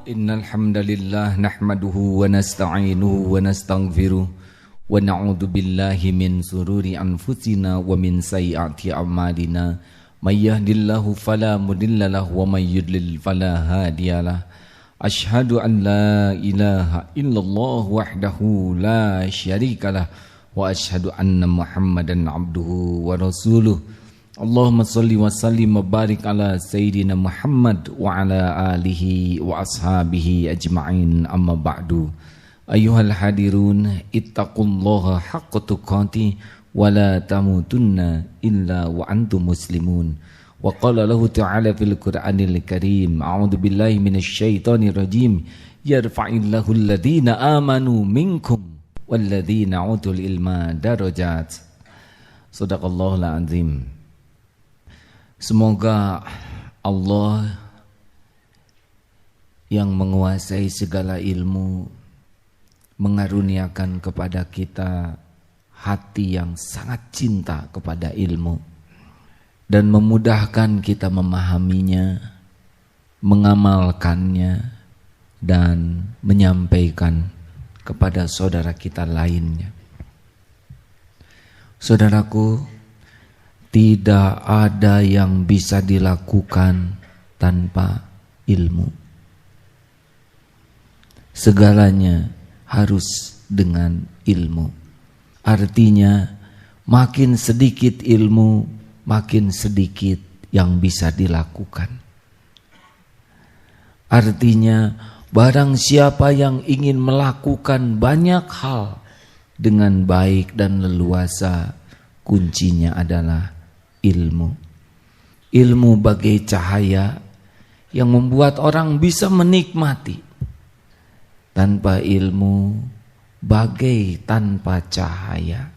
Innal hamdalillah nahmaduhu wa nasta'inuhu wa nastaghfiruh wa na'udzu billahi min sururi anfusina wa min sayyiati a'malina may yahdihillahu fala mudhillalah wa may yudlil fala hadiyalah. Asyhadu an la ilaha illallah wahdahu la syarikalah wa asyhadu anna Muhammadan abduhu wa rasuluh. Allahumma salli wa sallim wa barik ala Sayyidina Muhammad wa ala alihi wa ashabihi ajma'in, amma ba'du. Ayyuhal hadirun, ittaqullaha haqqa tuqatih wa la tamutunna illa wa antum muslimun. Wa qala lahu ta'ala fil Qur'anil Karim, a'udzu billahi minasy syaithanir rajim, yarfa'illahu alladhina amanu minkum walladhina utul ilma darajat. Shadaqallahul azim. Semoga Allah yang menguasai segala ilmu mengaruniakan kepada kita hati yang sangat cinta kepada ilmu dan memudahkan kita memahaminya, mengamalkannya, dan menyampaikan kepada saudara kita lainnya. Saudaraku, tidak ada yang bisa dilakukan tanpa ilmu. Segalanya harus dengan ilmu. Artinya, makin sedikit ilmu, makin sedikit yang bisa dilakukan. Artinya, barang siapa yang ingin melakukan banyak hal dengan baik dan leluasa, kuncinya adalah ilmu. Ilmu bagai cahaya yang membuat orang bisa menikmati. Tanpa ilmu, bagai tanpa cahaya,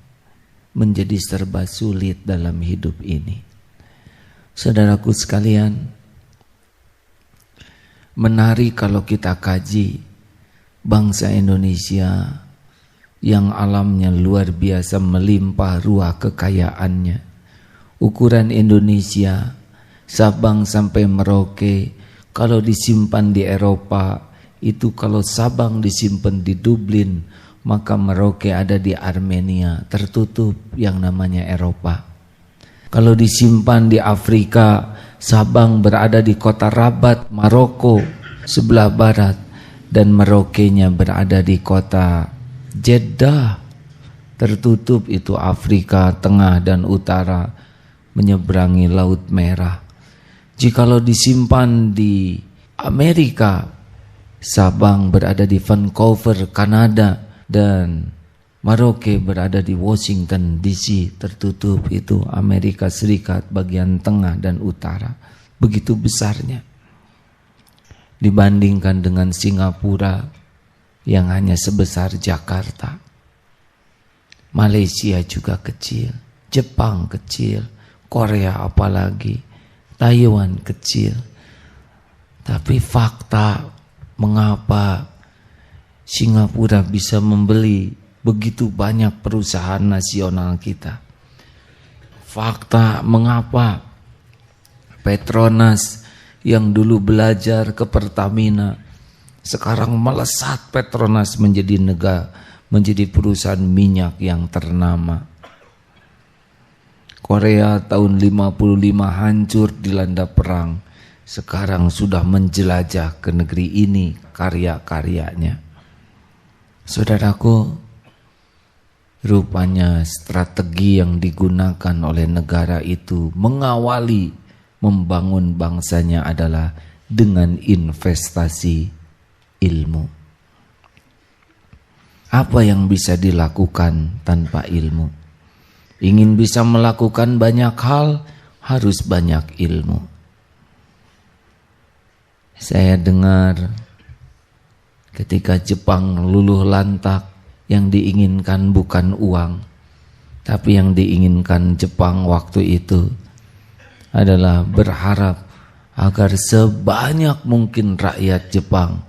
menjadi serba sulit dalam hidup ini. Saudaraku sekalian, menarik kalau kita kaji bangsa Indonesia yang alamnya luar biasa melimpah ruah kekayaannya. Ukuran Indonesia, Sabang sampai Merauke, kalau disimpan di Eropa, itu kalau Sabang disimpan di Dublin, maka Merauke ada di Armenia, tertutup yang namanya Eropa. Kalau disimpan di Afrika, Sabang berada di kota Rabat, Maroko, sebelah barat, dan Merauke-nya berada di kota Jeddah, tertutup itu Afrika Tengah dan Utara, menyeberangi Laut Merah. Jikalau disimpan di Amerika, Sabang berada di Vancouver, Kanada, dan Merauke berada di Washington DC, tertutup itu Amerika Serikat bagian tengah dan utara. Begitu besarnya dibandingkan dengan Singapura yang hanya sebesar Jakarta. Malaysia juga kecil, Jepang kecil, Korea apalagi, Taiwan kecil. Tapi fakta mengapa Singapura bisa membeli begitu banyak perusahaan nasional kita. Fakta mengapa Petronas yang dulu belajar ke Pertamina, sekarang melesat Petronas menjadi perusahaan minyak yang ternama. Korea tahun 55 hancur dilanda perang, sekarang sudah menjelajah ke negeri ini karya-karyanya. Saudaraku, rupanya strategi yang digunakan oleh negara itu mengawali membangun bangsanya adalah dengan investasi ilmu. Apa yang bisa dilakukan tanpa ilmu? Ingin bisa melakukan banyak hal, harus banyak ilmu. Saya dengar ketika Jepang luluh lantak, yang diinginkan bukan uang, tapi yang diinginkan Jepang waktu itu adalah berharap agar sebanyak mungkin rakyat Jepang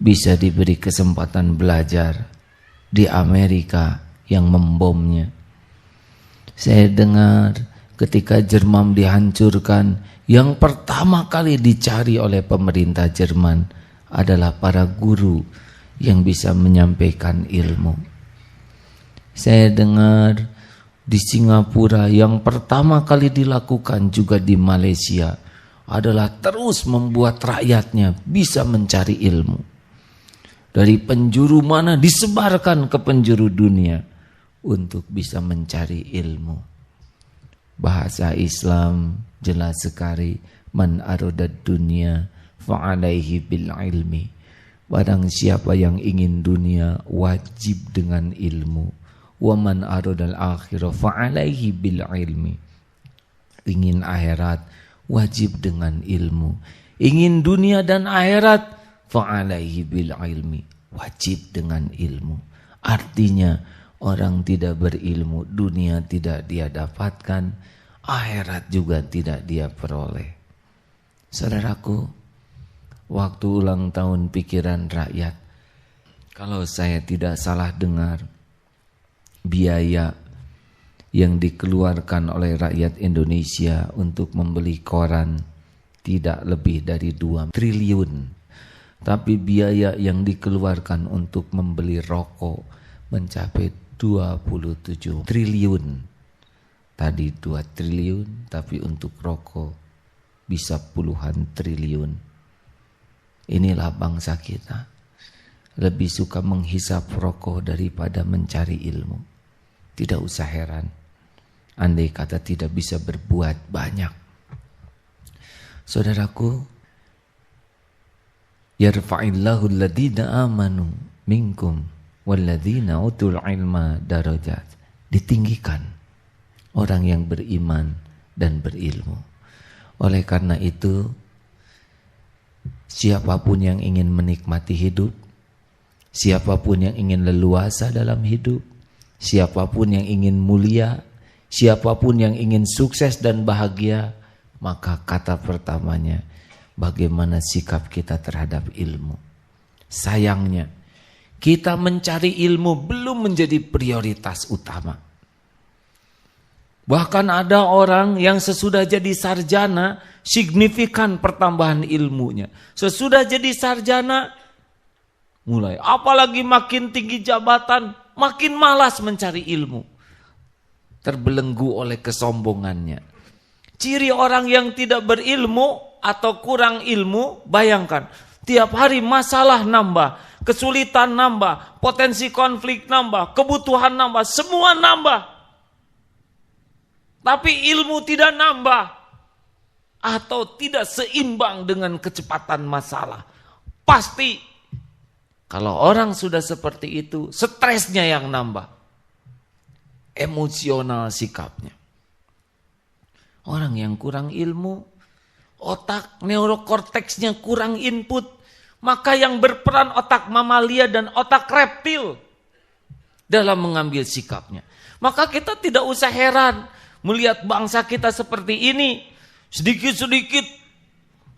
bisa diberi kesempatan belajar di Amerika yang membomnya. Saya dengar ketika Jerman dihancurkan, yang pertama kali dicari oleh pemerintah Jerman adalah para guru yang bisa menyampaikan ilmu. Saya dengar di Singapura yang pertama kali dilakukan juga di Malaysia adalah terus membuat rakyatnya bisa mencari ilmu. Dari penjuru mana disebarkan ke penjuru dunia untuk bisa mencari ilmu. Bahasa Islam jelas sekali, man aradad dunya fa'alaihi bil ilmi. Barang siapa yang ingin dunia wajib dengan ilmu. Wa man aradal akhirah fa'alaihi bil ilmi. Ingin akhirat wajib dengan ilmu. Ingin dunia dan akhirat fa'alaihi bil ilmi, wajib dengan ilmu. Artinya orang tidak berilmu, dunia tidak dia dapatkan, akhirat juga tidak dia peroleh. Saudaraku, waktu ulang tahun pikiran rakyat, kalau saya tidak salah dengar, biaya yang dikeluarkan oleh rakyat Indonesia untuk membeli koran tidak lebih dari 2 triliun. Tapi biaya yang dikeluarkan untuk membeli rokok mencapai 27 triliun. Tadi 2 triliun, tapi untuk rokok bisa puluhan triliun. Inilah bangsa kita. Lebih suka menghisap rokok daripada mencari ilmu. Tidak usah heran, andai kata tidak bisa berbuat banyak. Saudaraku, yarfa'illahu alladhina amanu minkum walladhina utul ilma darajat. Ditinggikan orang yang beriman dan berilmu. Oleh karena itu, siapapun yang ingin menikmati hidup, siapapun yang ingin leluasa dalam hidup, siapapun yang ingin mulia, siapapun yang ingin sukses dan bahagia, maka kata pertamanya, bagaimana sikap kita terhadap ilmu. Sayangnya, kita mencari ilmu belum menjadi prioritas utama. Bahkan ada orang yang sesudah jadi sarjana, signifikan pertambahan ilmunya. Sesudah jadi sarjana, mulai apalagi makin tinggi jabatan, makin malas mencari ilmu. Terbelenggu oleh kesombongannya. Ciri orang yang tidak berilmu atau kurang ilmu, bayangkan, tiap hari masalah nambah, kesulitan nambah, potensi konflik nambah, kebutuhan nambah, semua nambah. Tapi ilmu tidak nambah atau tidak seimbang dengan kecepatan masalah. Pasti kalau orang sudah seperti itu, stresnya yang nambah, emosional sikapnya. Orang yang kurang ilmu, otak neurokorteksnya kurang input, maka yang berperan otak mamalia dan otak reptil dalam mengambil sikapnya. Maka kita tidak usah heran melihat bangsa kita seperti ini, sedikit-sedikit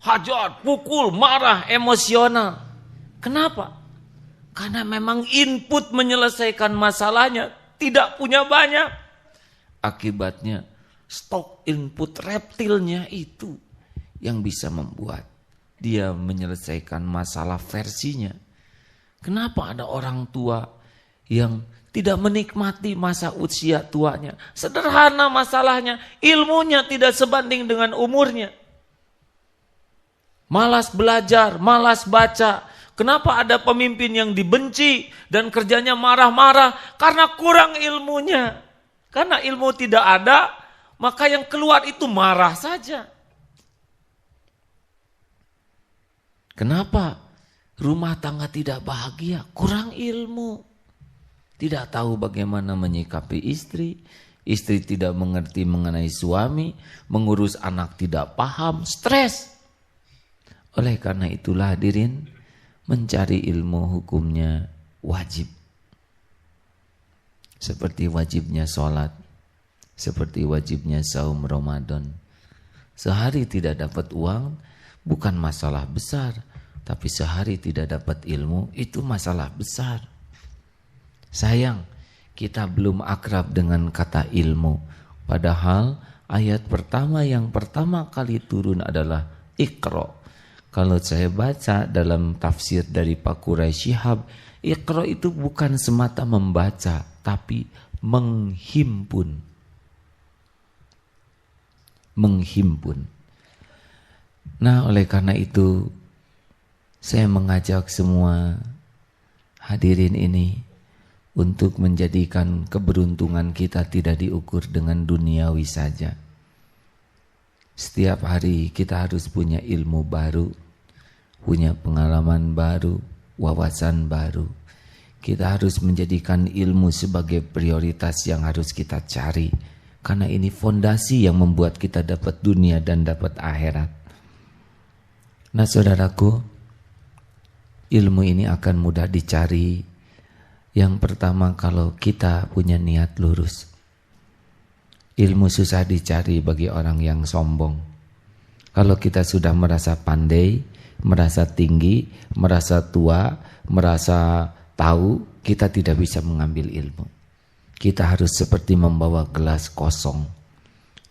hajar, pukul, marah, emosional. Kenapa? Karena memang input menyelesaikan masalahnya tidak punya banyak. Akibatnya stok input reptilnya itu yang bisa membuat dia menyelesaikan masalah versinya. Kenapa ada orang tua yang tidak menikmati masa usia tuanya? Sederhana masalahnya, ilmunya tidak sebanding dengan umurnya. Malas belajar, malas baca. Kenapa ada pemimpin yang dibenci dan kerjanya marah-marah? Karena kurang ilmunya. Karena ilmu tidak ada, maka yang keluar itu marah saja. Kenapa rumah tangga tidak bahagia? Kurang ilmu. Tidak tahu bagaimana menyikapi istri. Istri tidak mengerti mengenai suami. Mengurus anak tidak paham. Stres. Oleh karena itulah hadirin, mencari ilmu hukumnya wajib. Seperti wajibnya sholat. Seperti wajibnya saum Ramadan. Sehari tidak dapat uang bukan masalah besar, tapi sehari tidak dapat ilmu itu masalah besar. Sayang, kita belum akrab dengan kata ilmu. Padahal ayat pertama yang pertama kali turun adalah Iqra. Kalau saya baca dalam tafsir dari Pak Quraisy Shihab, Iqra itu bukan semata membaca, tapi menghimpun. Menghimpun. Nah, oleh karena itu, saya mengajak semua hadirin ini untuk menjadikan keberuntungan kita tidak diukur dengan duniawi saja. Setiap hari kita harus punya ilmu baru, punya pengalaman baru, wawasan baru. Kita harus menjadikan ilmu sebagai prioritas yang harus kita cari. Karena ini fondasi yang membuat kita dapat dunia dan dapat akhirat. Nah saudaraku, ilmu ini akan mudah dicari. Yang pertama kalau kita punya niat lurus. Ilmu susah dicari bagi orang yang sombong. Kalau kita sudah merasa pandai, merasa tinggi, merasa tua, merasa tahu, kita tidak bisa mengambil ilmu. Kita harus seperti membawa gelas kosong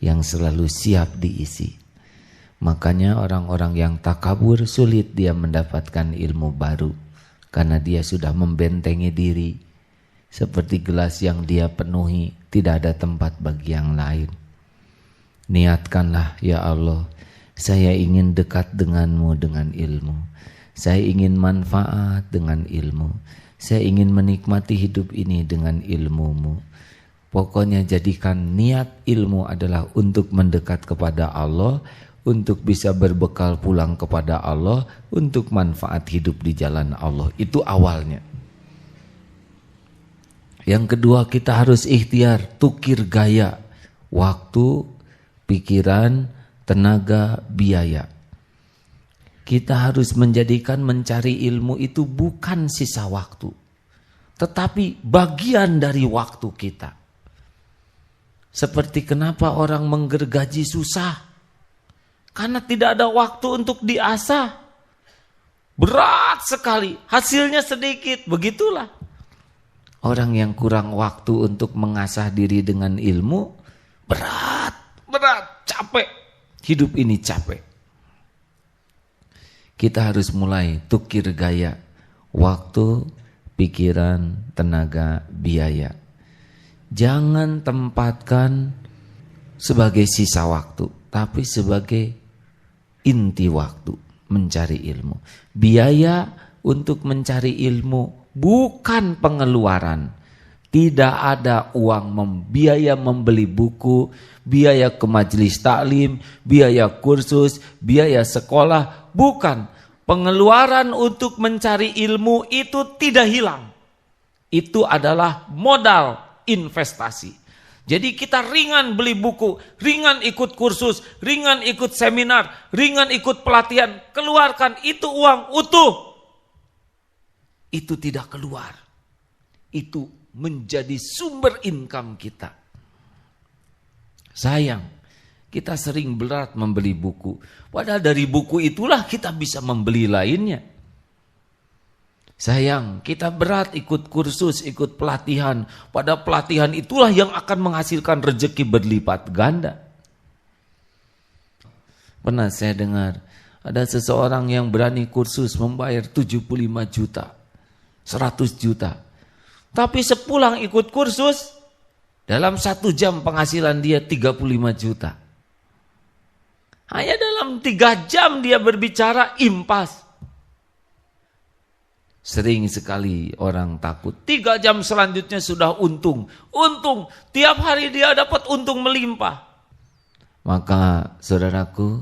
yang selalu siap diisi. Makanya orang-orang yang takabur sulit dia mendapatkan ilmu baru, karena dia sudah membentengi diri. Seperti gelas yang dia penuhi, tidak ada tempat bagi yang lain. Niatkanlah, ya Allah, saya ingin dekat denganmu dengan ilmu. Saya ingin manfaat dengan ilmu. Saya ingin menikmati hidup ini dengan ilmumu. Pokoknya jadikan niat ilmu adalah untuk mendekat kepada Allah, untuk bisa berbekal pulang kepada Allah, untuk manfaat hidup di jalan Allah. Itu awalnya. Yang kedua, kita harus ikhtiar, tukir gaya, waktu, pikiran, tenaga, biaya. Kita harus menjadikan mencari ilmu itu bukan sisa waktu, tetapi bagian dari waktu kita. Seperti kenapa orang menggergaji susah? Karena tidak ada waktu untuk diasah. Berat sekali, hasilnya sedikit, begitulah. Orang yang kurang waktu untuk mengasah diri dengan ilmu, berat, capek. Hidup ini capek. Kita harus mulai tukir gaya, waktu, pikiran, tenaga, biaya. Jangan tempatkan sebagai sisa waktu, tapi sebagai inti waktu, mencari ilmu. Biaya untuk mencari ilmu bukan pengeluaran. Tidak ada uang biaya membeli buku, biaya ke majelis taklim, biaya kursus, biaya sekolah. Bukan. Pengeluaran untuk mencari ilmu itu tidak hilang. Itu adalah modal investasi. Jadi kita ringan beli buku, ringan ikut kursus, ringan ikut seminar, ringan ikut pelatihan. Keluarkan itu uang utuh. Itu tidak keluar. Itu menjadi sumber income kita. Sayang, kita sering berat membeli buku. Padahal dari buku itulah kita bisa membeli lainnya. Sayang, kita berat ikut kursus, ikut pelatihan. Pada pelatihan itulah yang akan menghasilkan rezeki berlipat ganda. Pernah saya dengar, ada seseorang yang berani kursus membayar 75 juta, 100 juta. Tapi sepulang ikut kursus, dalam 1 jam penghasilan dia 35 juta. Hanya dalam 3 jam dia berbicara impas. Sering sekali orang takut, 3 jam selanjutnya sudah untung. Untung, tiap hari dia dapat untung melimpah. Maka saudaraku,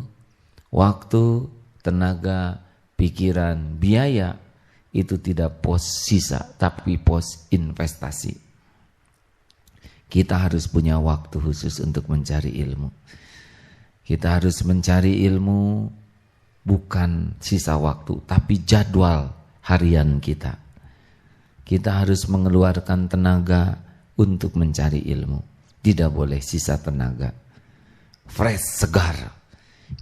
waktu, tenaga, pikiran, biaya, itu tidak pos sisa, tapi pos investasi. Kita harus punya waktu khusus untuk mencari ilmu. Kita harus mencari ilmu bukan sisa waktu, tapi jadwal harian kita. Kita harus mengeluarkan tenaga untuk mencari ilmu. Tidak boleh sisa tenaga. Fresh, segar.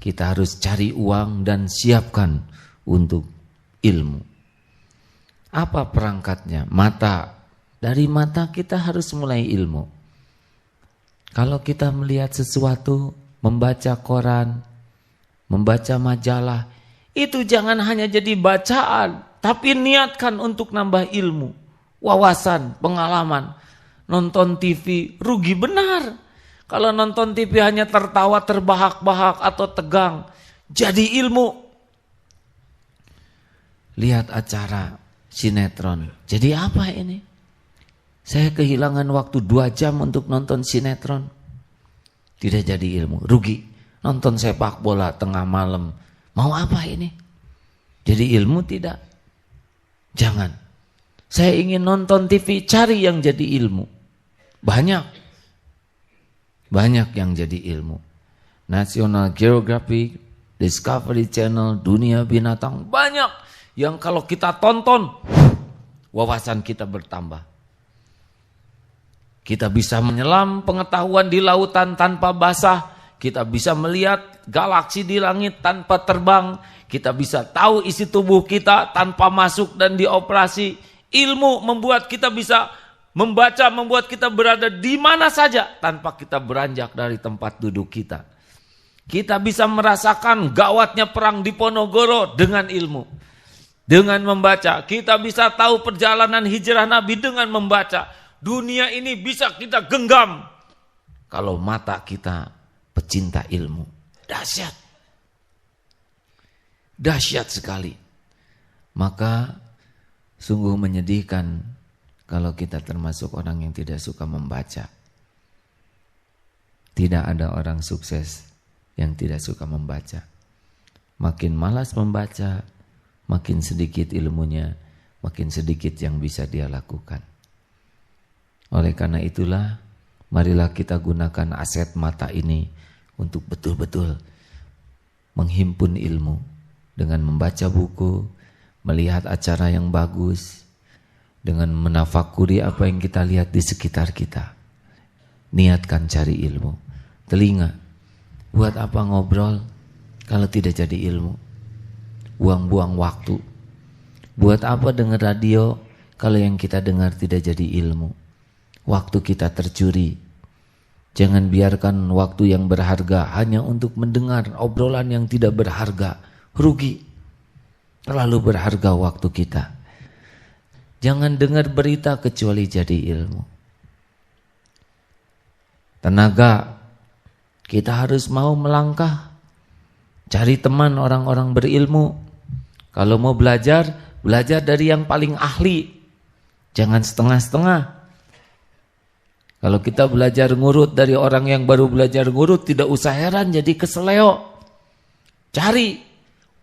Kita harus cari uang dan siapkan untuk ilmu. Apa perangkatnya? Mata. Dari mata kita harus mulai ilmu. Kalau kita melihat sesuatu, membaca koran, membaca majalah, Itu jangan hanya jadi bacaan, tapi niatkan untuk nambah ilmu, wawasan, pengalaman. Nonton TV rugi benar. Kalau nonton TV hanya tertawa, terbahak-bahak atau tegang, jadi ilmu. Lihat acara sinetron, jadi apa ini? Saya kehilangan waktu 2 jam untuk nonton sinetron. Tidak jadi ilmu, rugi. Nonton sepak bola tengah malam, mau apa ini? Jadi ilmu tidak? Jangan. Saya ingin nonton TV, cari yang jadi ilmu. Banyak yang jadi ilmu. National Geographic, Discovery Channel, Dunia Binatang, banyak yang kalau kita tonton, wawasan kita bertambah. Kita bisa menyelam pengetahuan di lautan tanpa basah. Kita bisa melihat galaksi di langit tanpa terbang. Kita bisa tahu isi tubuh kita tanpa masuk dan dioperasi. Ilmu membuat kita bisa membaca, membuat kita berada di mana saja tanpa kita beranjak dari tempat duduk kita. Kita bisa merasakan gawatnya perang di Ponorogo dengan ilmu. Dengan membaca, kita bisa tahu perjalanan hijrah Nabi dengan membaca. Dunia ini bisa kita genggam kalau mata kita pecinta ilmu. Dahsyat. Dahsyat sekali. Maka sungguh menyedihkan kalau kita termasuk orang yang tidak suka membaca. Tidak ada orang sukses yang tidak suka membaca. Makin malas membaca, makin sedikit ilmunya, makin sedikit yang bisa dia lakukan. Oleh karena itulah, marilah kita gunakan aset mata ini untuk betul-betul menghimpun ilmu dengan membaca buku, melihat acara yang bagus, dengan menafakuri apa yang kita lihat di sekitar kita. Niatkan cari ilmu. Telinga, buat apa ngobrol kalau tidak jadi ilmu? Buang-buang waktu. Buat apa dengar radio kalau yang kita dengar tidak jadi ilmu? Waktu kita tercuri. Jangan biarkan waktu yang berharga hanya untuk mendengar obrolan yang tidak berharga. Rugi. Terlalu berharga waktu kita. Jangan dengar berita kecuali jadi ilmu. Tenaga, kita harus mau melangkah. Cari teman orang-orang berilmu. Kalau mau belajar, belajar dari yang paling ahli. Jangan setengah-setengah. Kalau kita belajar ngurut dari orang yang baru belajar ngurut, tidak usah heran jadi keseleo. Cari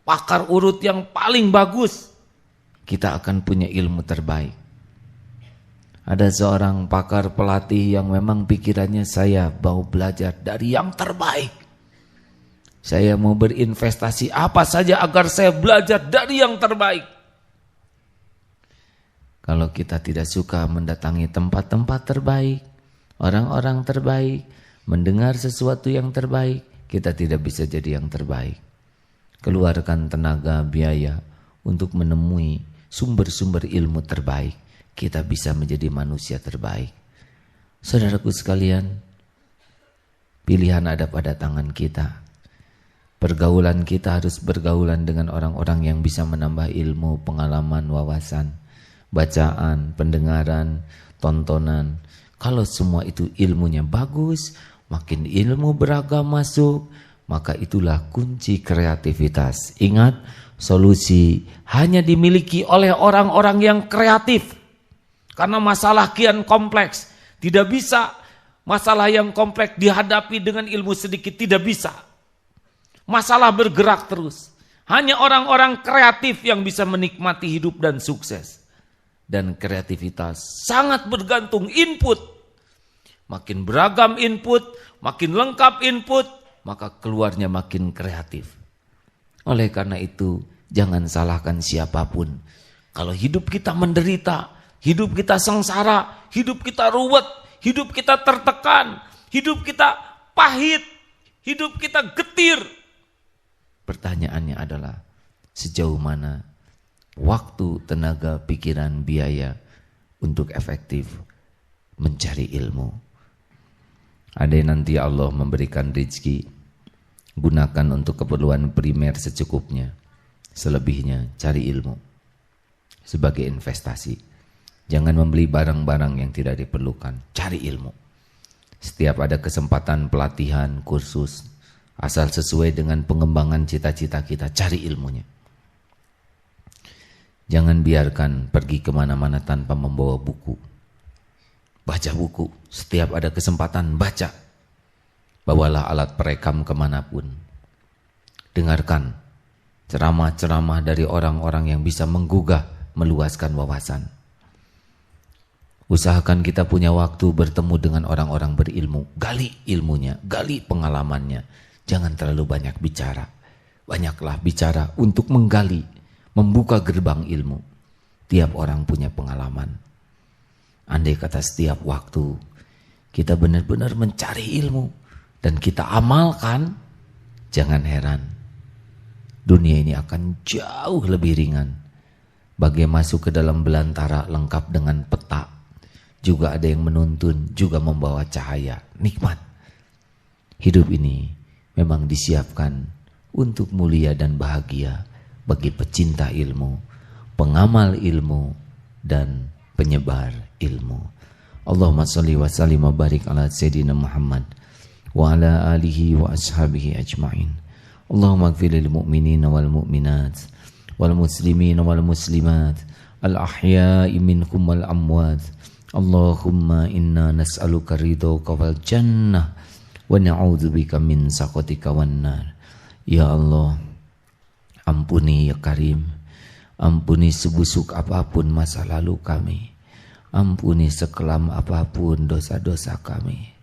pakar urut yang paling bagus. Kita akan punya ilmu terbaik. Ada seorang pakar pelatih yang memang pikirannya, saya mau belajar dari yang terbaik. Saya mau berinvestasi apa saja agar saya belajar dari yang terbaik. Kalau kita tidak suka mendatangi tempat-tempat terbaik, orang-orang terbaik, mendengar sesuatu yang terbaik, kita tidak bisa jadi yang terbaik. Keluarkan tenaga, biaya untuk menemui sumber-sumber ilmu terbaik. Kita bisa menjadi manusia terbaik. Saudaraku sekalian, pilihan ada pada tangan kita. Pergaulan kita harus bergaulan dengan orang-orang yang bisa menambah ilmu, pengalaman, wawasan, bacaan, pendengaran, tontonan. Kalau semua itu ilmunya bagus, makin ilmu beragam masuk, maka itulah kunci kreativitas. Ingat, solusi hanya dimiliki oleh orang-orang yang kreatif. Karena masalah kian kompleks, tidak bisa masalah yang kompleks dihadapi dengan ilmu sedikit, tidak bisa. Masalah bergerak terus. Hanya orang-orang kreatif yang bisa menikmati hidup dan sukses. Dan kreativitas sangat bergantung input. Makin beragam input, makin lengkap input, maka keluarnya makin kreatif. Oleh karena itu, jangan salahkan siapapun. Kalau hidup kita menderita, hidup kita sengsara, hidup kita ruwet, hidup kita tertekan, hidup kita pahit, hidup kita getir. Pertanyaannya adalah, sejauh mana waktu, tenaga, pikiran, biaya untuk efektif mencari ilmu. Ada nanti Allah memberikan rezeki, gunakan untuk keperluan primer secukupnya. Selebihnya cari ilmu sebagai investasi. Jangan membeli barang-barang yang tidak diperlukan. Cari ilmu. Setiap ada kesempatan pelatihan, kursus, asal sesuai dengan pengembangan cita-cita kita, cari ilmunya. Jangan biarkan pergi kemana-mana tanpa membawa buku. Baca buku. Setiap ada kesempatan, baca. Bawalah alat perekam kemanapun. Dengarkan ceramah-ceramah dari orang-orang yang bisa menggugah, meluaskan wawasan. Usahakan kita punya waktu bertemu dengan orang-orang berilmu. Gali ilmunya, gali pengalamannya. Jangan terlalu banyak bicara. Banyaklah bicara untuk menggali, membuka gerbang ilmu. Tiap orang punya pengalaman. Andai kata setiap waktu kita benar-benar mencari ilmu dan kita amalkan, jangan heran dunia ini akan jauh lebih ringan. Bagai masuk ke dalam belantara lengkap dengan peta, juga ada yang menuntun, juga membawa cahaya. Nikmat. Hidup ini memang disiapkan untuk mulia dan bahagia bagi pecinta ilmu, pengamal ilmu, dan penyebar ilmu. Allahumma salli wa sallim wa barik ala Sayyidina Muhammad wa ala alihi wa ashabihi ajma'in. Allahumma ighfir lil mu'minina wal mu'minat wal muslimina wal muslimat al ahya'i minhum wal amwat. Allahumma inna nas'aluka ridhaka wal jannah wa na'udzubika min sakhatika wan nar. Ya Allah, ampuni ya Karim, ampuni sebusuk apapun masa lalu kami, ampuni sekelam apapun dosa-dosa kami,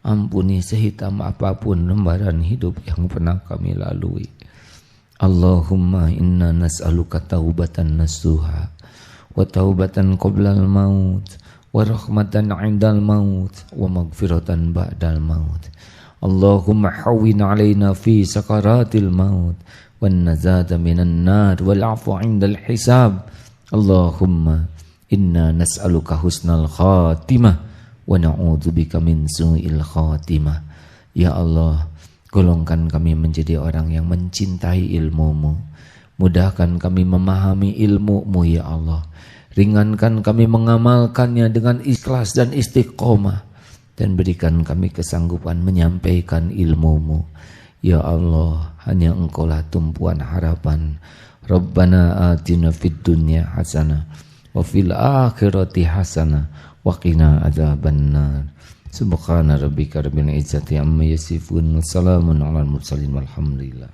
ampuni sehitam apapun lembaran hidup yang pernah kami lalui. Allahumma inna nas'aluka taubatan nasuha wa taubatan qoblal maut wa rahmatan 'indal maut wa maghfiratan ba'dal maut. Allahumma hawwin 'alaina fi sakaratil maut wan nazata minan nar wal 'afwa 'indal hisab. Allahumma inna nas'aluka husnal khatimah wa na'udzubika min su'il khatimah. Ya Allah, golongkan kami menjadi orang yang mencintai ilmu-Mu. Mudahkan kami memahami ilmu-Mu ya Allah. Ringankan kami mengamalkannya dengan ikhlas dan istiqomah. Dan berikan kami kesanggupan menyampaikan ilmu-Mu. Ya Allah, hanya Engkaulah tumpuan harapan. Rabbana atina fid dunya hasanah wa fil akhirati hasanah wa qina adzabannar. Subhana rabbika rabbil izzati amma yasifun. Wassalamun alal mursalin walhamdulillah.